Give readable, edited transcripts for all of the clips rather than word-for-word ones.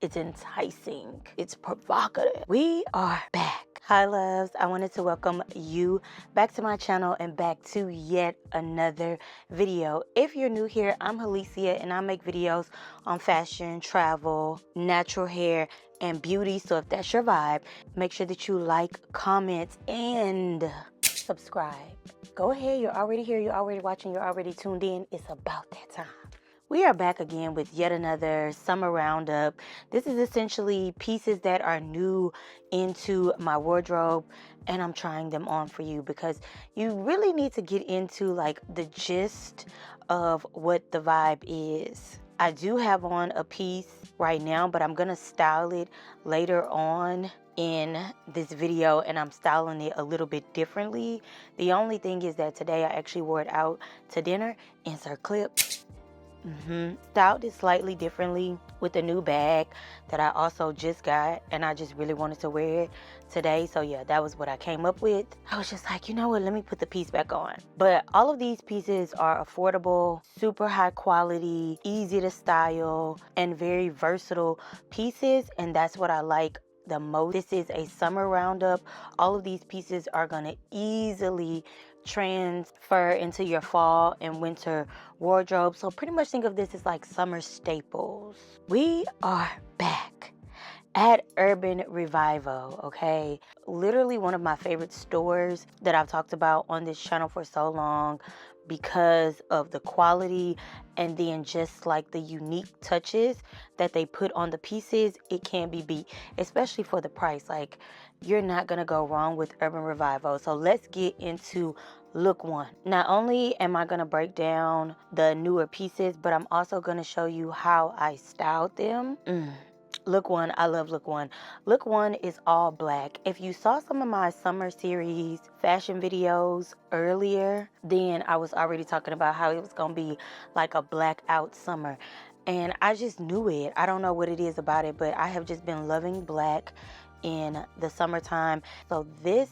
It's enticing. It's provocative. We are back. Hi loves, I wanted to welcome you back to my channel and back to yet another video. If you're new here, I'm Helecia and I make videos on fashion, travel, natural hair, and beauty. So if that's your vibe, make sure that you like, comment, and subscribe. Go ahead, you're already here, you're already watching, you're already tuned in. It's about that time. We are back again with yet another summer roundup. This is essentially pieces that are new into my wardrobe, and I'm trying them on for you because you really need to get into like the gist of what the vibe is. I do have on a piece right now, but I'm gonna style it later on in this video, and I'm styling it a little bit differently. The only thing is that today I actually wore it out to dinner. Insert clip. Styled it slightly differently with a new bag that I also just got, and I just really wanted to wear it today. So yeah, that was what I came up with. I was just like, you know what, let me put the piece back on. But all of these pieces are affordable, super high quality, easy to style, and very versatile pieces, and that's what I like the most. This is a summer roundup. All of these pieces are gonna easily transfer into your fall and winter wardrobe. So pretty much think of this as like summer staples. We are back at Urban Revival, okay? Literally one of my favorite stores that I've talked about on this channel for so long because of the quality and then just like the unique touches that they put on the pieces. It can't be beat, especially for the price. Like, you're not gonna go wrong with Urban Revival. So let's get into look one. Not only am I gonna break down the newer pieces, but I'm also gonna show you how I styled them. Look one, I love look one. Look one is all black. If you saw some of my summer series fashion videos earlier, then I was already talking about how it was gonna be like a blackout summer. And I just knew it. I don't know what it is about it, but I have just been loving black in the summertime. So this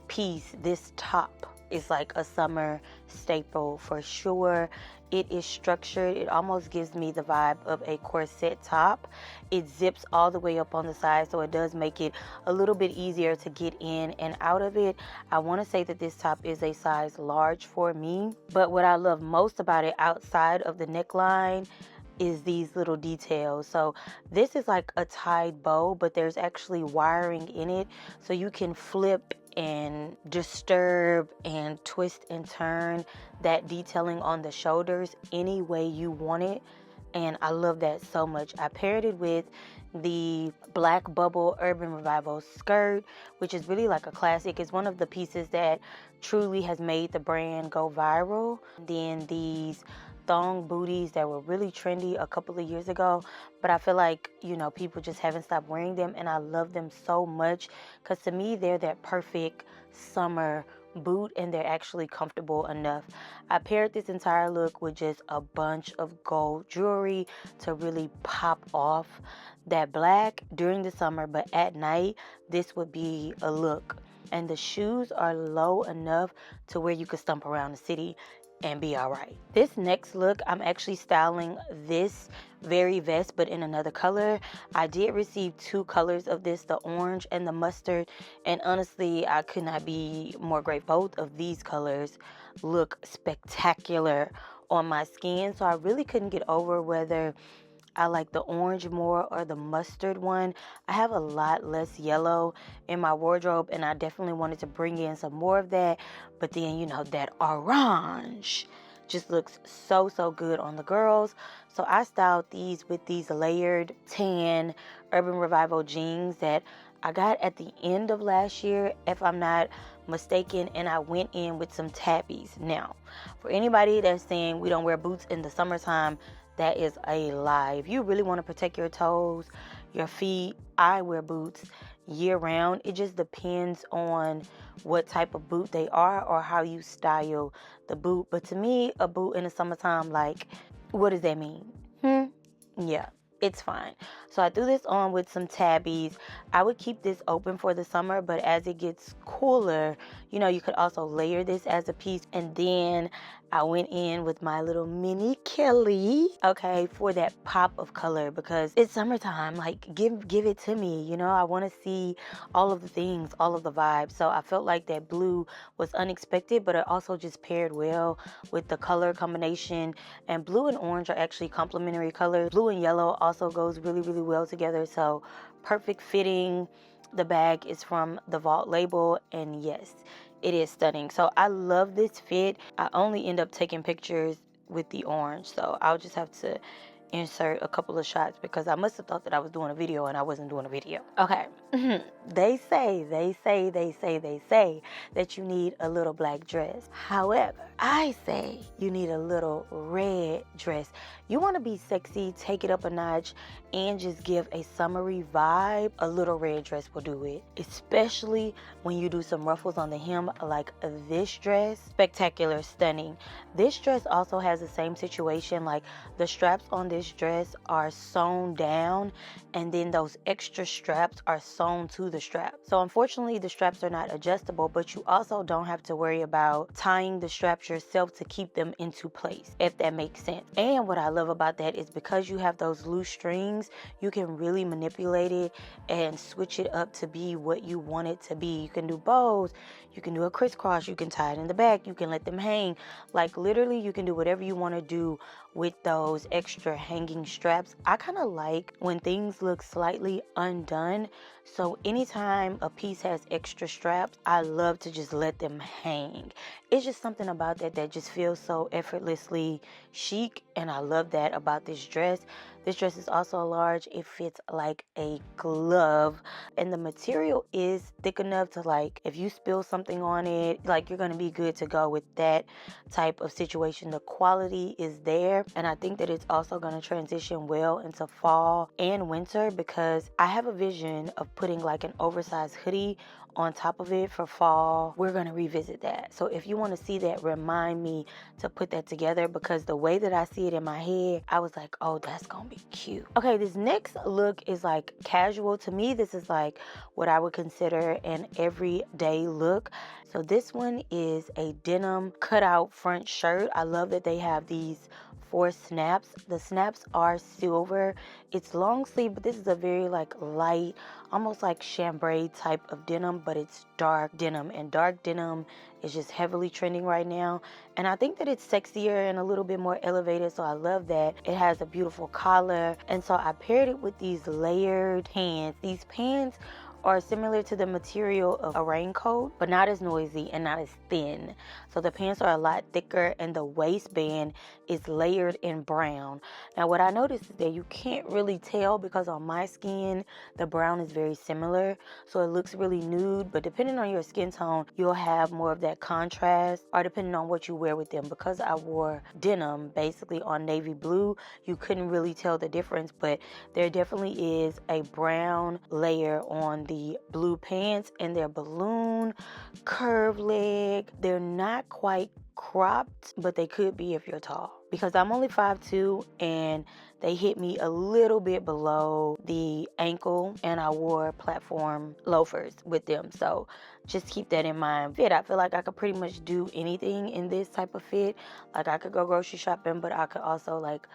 piece, this top, is like a summer staple for sure. It is structured. It almost gives me the vibe of a corset top. It zips all the way up on the side, so it does make it a little bit easier to get in and out of it. I want to say that this top is a size large for me, but what I love most about it outside of the neckline is these little details. So this is like a tied bow, but there's actually wiring in it, so you can flip and disturb and twist and turn that detailing on the shoulders any way you want it, and I love that so much. I paired it with the black bubble Urban Revival skirt, which is really like a classic. It's one of the pieces that truly has made the brand go viral. Then these thong booties that were really trendy a couple of years ago, but I feel like, you know, people just haven't stopped wearing them, and I love them so much because to me they're that perfect summer boot, and they're actually comfortable enough. I paired this entire look with just a bunch of gold jewelry to really pop off that black during the summer, but at night this would be a look. And the shoes are low enough to where you could stomp around the city and be all right. This next look, I'm actually styling this very vest, but in another color. I did receive two colors of this, the orange and the mustard, and honestly, I could not be more grateful. Both of these colors look spectacular on my skin, so I really couldn't get over whether I like the orange more or the mustard one. I have a lot less yellow in my wardrobe, and I definitely wanted to bring in some more of that. But then, you know, that orange just looks so, so good on the girls. So I styled these with these layered tan Urban Revival jeans that I got at the end of last year, if I'm not mistaken, and I went in with some tabbies. Now, for anybody that's saying we don't wear boots in the summertime, that is a lie. If you really want to protect your toes, your feet, I wear boots year round. It just depends on what type of boot they are or how you style the boot. But to me, a boot in the summertime, like, what does that mean? Yeah. it's fine. So I threw this on with some tabbies. I would keep this open for the summer, but as it gets cooler, you know, you could also layer this as a piece. And then I went in with my little mini Kelly, okay, for that pop of color, because it's summertime. Like, give it to me, you know. I want to see all of the things, all of the vibes. So I felt like that blue was unexpected, but it also just paired well with the color combination. And blue and orange are actually complementary colors. Blue and yellow also goes really, really well together. So perfect fitting. The bag is from the Vault label, and yes, it is stunning. So I love this fit. I only end up taking pictures with the orange, so I'll just have to insert a couple of shots because I must have thought that I was doing a video and I wasn't doing a video. Okay. They say that you need a little black dress. However, I say you need a little red dress. You want to be sexy, take it up a notch, and just give a summery vibe. A little red dress will do it, especially when you do some ruffles on the hem like this dress. Spectacular, stunning. This dress also has the same situation. Like, the straps on this dress are sewn down, and then those extra straps are sewn to the strap. So unfortunately, the straps are not adjustable, but you also don't have to worry about tying the straps yourself to keep them into place, if that makes sense. And what I love about that is because you have those loose strings, you can really manipulate it and switch it up to be what you want it to be. You can do bows, you can do a crisscross, you can tie it in the back, you can let them hang. Like, literally, you can do whatever you want to do with those extra hanging straps. I kind of like when things look slightly undone. So anytime a piece has extra straps, I love to just let them hang. It's just something about that that just feels so effortlessly chic, and I love that about this dress. This dress is also large. It fits like a glove, and the material is thick enough to, like, if you spill something on it, like, you're gonna be good to go with that type of situation. The quality is there, and I think that it's also gonna transition well into fall and winter, because I have a vision of putting like an oversized hoodie on top of it for fall. We're gonna revisit that. So if you want to see that, remind me to put that together, because the way that I see it in my head, I was like, oh, that's gonna be cute. Okay, this next look is like casual. To me, this is like what I would consider an everyday look. So this one is a denim cutout front shirt. I love that they have these 4 snaps. The snaps are silver. It's long sleeve, but this is a very like light, almost like chambray type of denim, but it's dark denim, and dark denim is just heavily trending right now. And I think that it's sexier and a little bit more elevated, so I love that. It has a beautiful collar, and so I paired it with these layered pants. These pants are similar to the material of a raincoat, but not as noisy and not as thin. So the pants are a lot thicker, and the waistband is layered in brown. Now what I noticed is that you can't really tell, because on my skin, the brown is very similar. So it looks really nude, but depending on your skin tone, you'll have more of that contrast, or depending on what you wear with them. Because I wore denim basically on navy blue, you couldn't really tell the difference, but there definitely is a brown layer on the blue pants, and they're balloon curved leg. They're not quite cropped, but they could be if you're tall, because I'm only 5'2", and they hit me a little bit below the ankle, and I wore platform loafers with them. So just keep that in mind. Fit, I feel like I could pretty much do anything in this type of fit. Like, I could go grocery shopping, but I could also like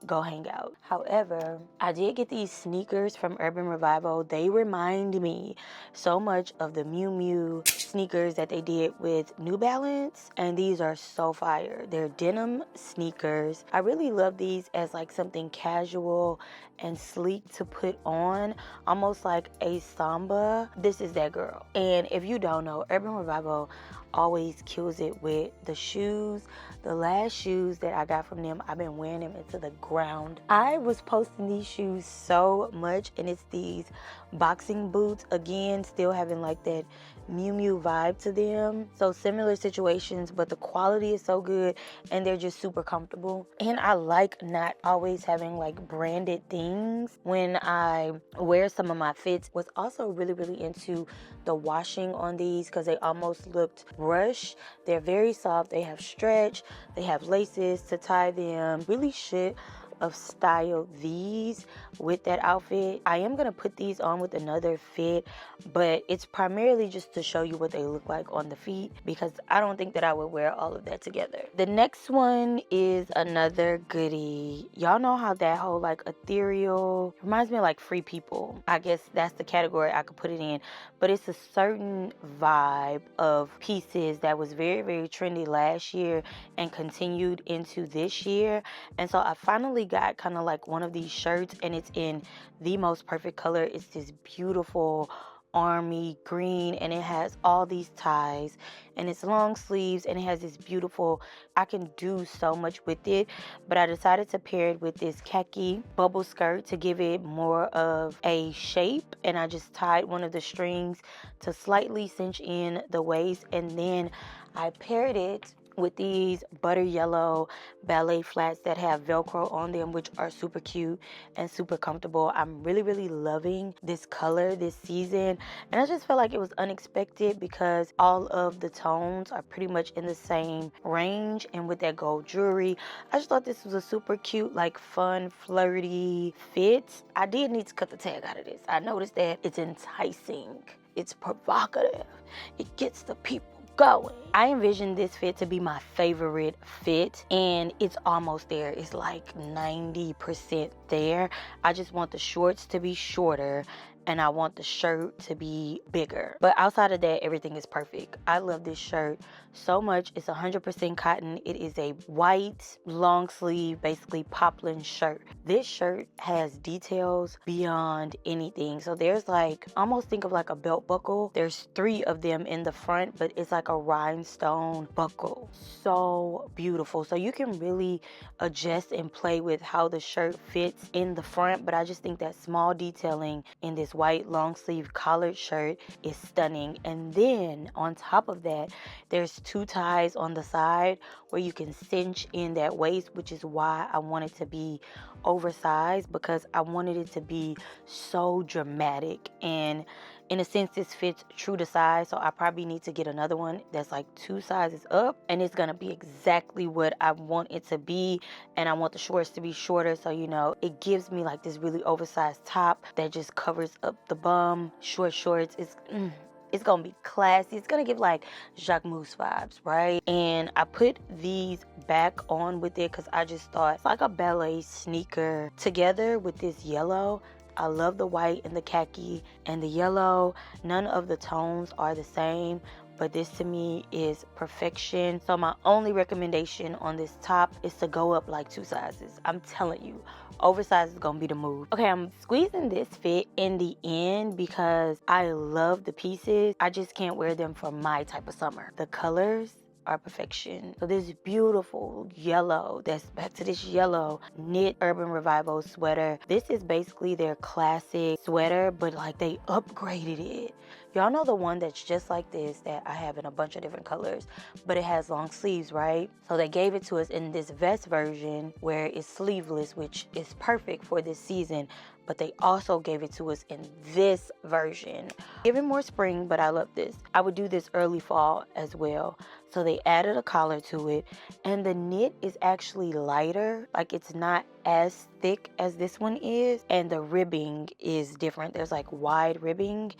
go hang out. However, I did get these sneakers from Urban Revival. They remind me so much of the Miu Miu sneakers that they did with New Balance, and these are so fire. They're denim sneakers. I really love these as like something casual and sleek to put on, almost like a samba. This is that girl. And if you don't know, Urban Revival always kills it with the shoes. The last shoes that I got from them, I've been wearing them into the ground. I was posting these shoes so much, and it's these boxing boots, again, still having like that Miu Miu vibe to them. So similar situations, but the quality is so good, and they're just super comfortable. And I like not always having like branded things when I wear some of my fits. Was also really, really into the washing on these, because they almost looked rush. They're very soft. They have stretch. They have laces to tie them. Really should of style these with that outfit. I am gonna put these on with another fit, but it's primarily just to show you what they look like on the feet, because I don't think that I would wear all of that together. The next one is another goodie. Y'all know how that whole like ethereal reminds me of like Free People. I guess that's the category I could put it in, but it's a certain vibe of pieces that was very, very trendy last year and continued into this year. And so I finally got kind of like one of these shirts, and it's in the most perfect color. It's this beautiful army green, and it has all these ties, and it's long sleeves, and it has this beautiful, I can do so much with it, but I decided to pair it with this khaki bubble skirt to give it more of a shape. And I just tied one of the strings to slightly cinch in the waist, and then I paired it with these butter yellow ballet flats that have Velcro on them, which are super cute and super comfortable. I'm really, really loving this color this season, and I just felt like it was unexpected because all of the tones are pretty much in the same range, and with that gold jewelry, I just thought this was a super cute, like fun, flirty fit. I did need to cut the tag out of this. I noticed that it's enticing, it's provocative, it gets the people going. I envisioned this fit to be my favorite fit, and it's almost there. It's like 90% there. I just want the shorts to be shorter, and I want the shirt to be bigger. But outside of that, everything is perfect. I love this shirt so much. It's 100% cotton. It is a white long sleeve, basically poplin shirt. This shirt has details beyond anything. So there's like, almost think of like a belt buckle. There's 3 of them in the front, but it's like a rhinestone buckle. So beautiful. So you can really adjust and play with how the shirt fits in the front, but I just think that small detailing in this white long sleeve collared shirt is stunning. And then on top of that, there's 2 ties on the side where you can cinch in that waist, which is why I want it to be oversized, because I wanted it to be so dramatic. And in a sense, this fits true to size, so I probably need to get another one that's like 2 sizes up, and it's gonna be exactly what I want it to be. And I want the shorts to be shorter, so you know, it gives me like this really oversized top that just covers up the bum. Short shorts is it's gonna be classy. It's gonna give like Jacquemus vibes, right? And I put these back on with it because I just thought it's like a ballet sneaker together with this yellow. I love the white and the khaki and the yellow. None of the tones are the same, but this to me is perfection. So my only recommendation on this top is to go up like 2 sizes. I'm telling you, oversized is gonna be the move. Okay, I'm squeezing this fit in the end because I love the pieces. I just can't wear them for my type of summer. The colors are perfection. So this beautiful yellow, that's back to this yellow knit Urban Revival sweater. This is basically their classic sweater, but like they upgraded it. Y'all know the one that's just like this that I have in a bunch of different colors, but it has long sleeves, right? So they gave it to us in this vest version where it's sleeveless, which is perfect for this season, but they also gave it to us in this version. Giving more spring, but I love this. I would do this early fall as well. So they added a collar to it, and the knit is actually lighter. Like it's not as thick as this one is, and the ribbing is different. There's like wide ribbing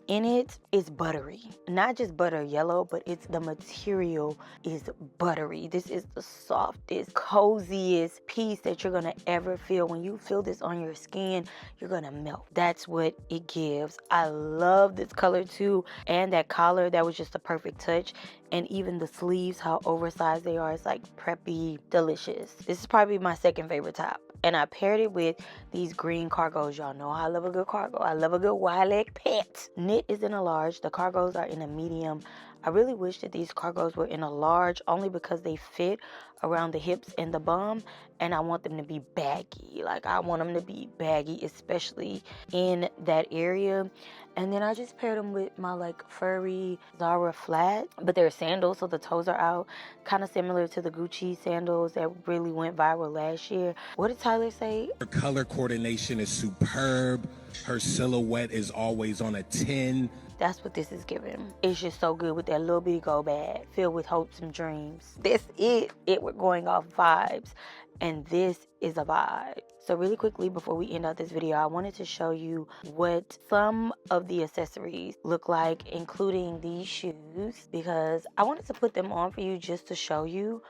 in it. Is buttery, not just butter yellow, but it's the material is buttery. This is the softest, coziest piece that you're gonna ever feel. When you feel this on your skin, you're gonna melt. That's what it gives. I love this color too, and that collar, that was just a perfect touch. And even the sleeves, how oversized they are, it's like preppy, delicious. This is probably my second favorite top. And I paired it with these green cargos. Y'all know I love a good cargo. I love a good wide leg pant. Knit is in a large. The cargos are in a medium. I really wish that these cargos were in a large, only because they fit around the hips and the bum, and I want them to be baggy. Like I want them to be baggy, especially in that area. And then I just paired them with my like furry Zara flat, but they're sandals, so the toes are out, kind of similar to the Gucci sandals that really went viral last year. What did Tyler say? Her color coordination is superb. Her silhouette is always on a 10. That's what this is giving. It's just so good with that little bitty go bag filled with hopes and dreams. That's it. We're going off vibes. And this is a vibe. So really quickly before we end out this video, I wanted to show you what some of the accessories look like, including these shoes, because I wanted to put them on for you just to show you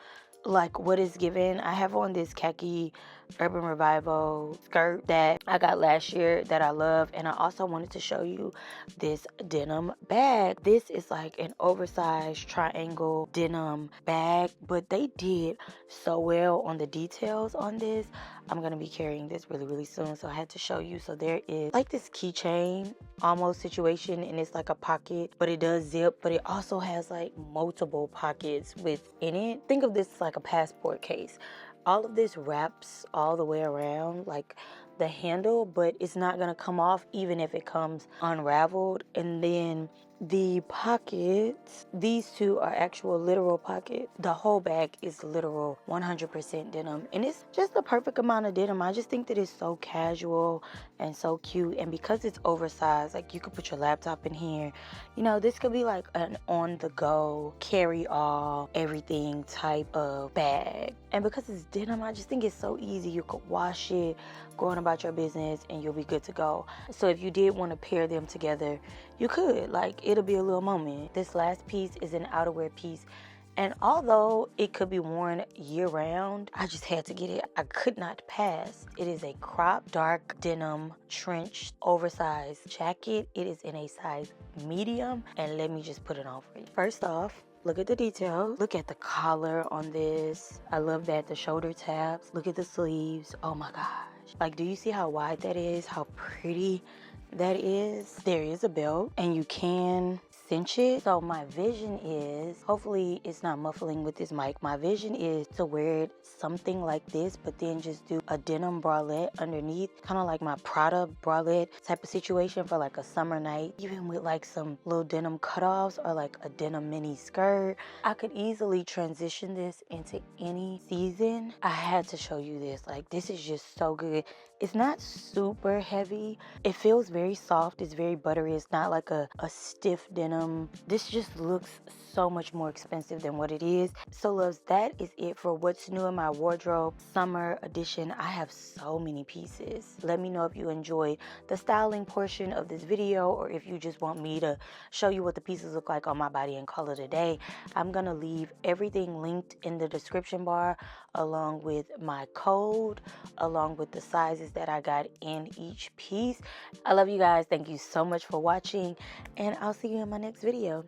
like what is given. I have on this khaki Urban Revival skirt that I got last year that I love, and I also wanted to show you this denim bag. This is like an oversized triangle denim bag, but they did so well on the details on this. I'm gonna be carrying this really soon, so I had to show you. So there is like this keychain almost situation, and it's like a pocket, but it does zip, but it also has like multiple pockets within it. Think of this like a passport case. All of this wraps all the way around like the handle, but it's not gonna come off even if it comes unraveled. And then the pockets, these two are actual literal pockets. The whole bag is literal 100% denim, and it's just the perfect amount of denim. I just think that it's so casual and so cute, and because it's oversized, like you could put your laptop in here. You know, this could be like an on-the-go, carry-all, everything type of bag. And because it's denim, I just think it's so easy. You could wash it, go on about your business, and you'll be good to go. So if you did want to pair them together, you could. Like, it'll be a little moment. This last piece is an outerwear piece, and although it could be worn year-round, I just had to get it. I could not pass. It is a crop dark denim trench oversized jacket. It is in a size medium, and let me just put it on for you. First off, look at the detail. Look at the collar on this. I love that. The shoulder tabs. Look at the sleeves. Oh my gosh. Like, do you see how wide that is? How pretty that is? There is a belt, and you can cinch it. So my vision is, hopefully it's not muffling with this mic, my vision is to wear it something like this, but then just do a denim bralette underneath, kind of like my Prada bralette type of situation for like a summer night, even with like some little denim cutoffs or like a denim mini skirt. I could easily transition this into any season. I had to show you this. Like, this is just so good. It's not super heavy. It feels very soft. It's very buttery. It's not like a stiff denim. This just looks so much more expensive than what it is. So loves, that is it for what's new in my wardrobe summer edition. I have so many pieces. Let me know if you enjoyed the styling portion of this video, or if you just want me to show you what the pieces look like on my body and call it a day. I'm gonna leave everything linked in the description bar, along with my code, along with the sizes that I got in each piece. I love you guys. Thank you so much for watching, and I'll see you in my next video.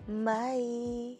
Bye.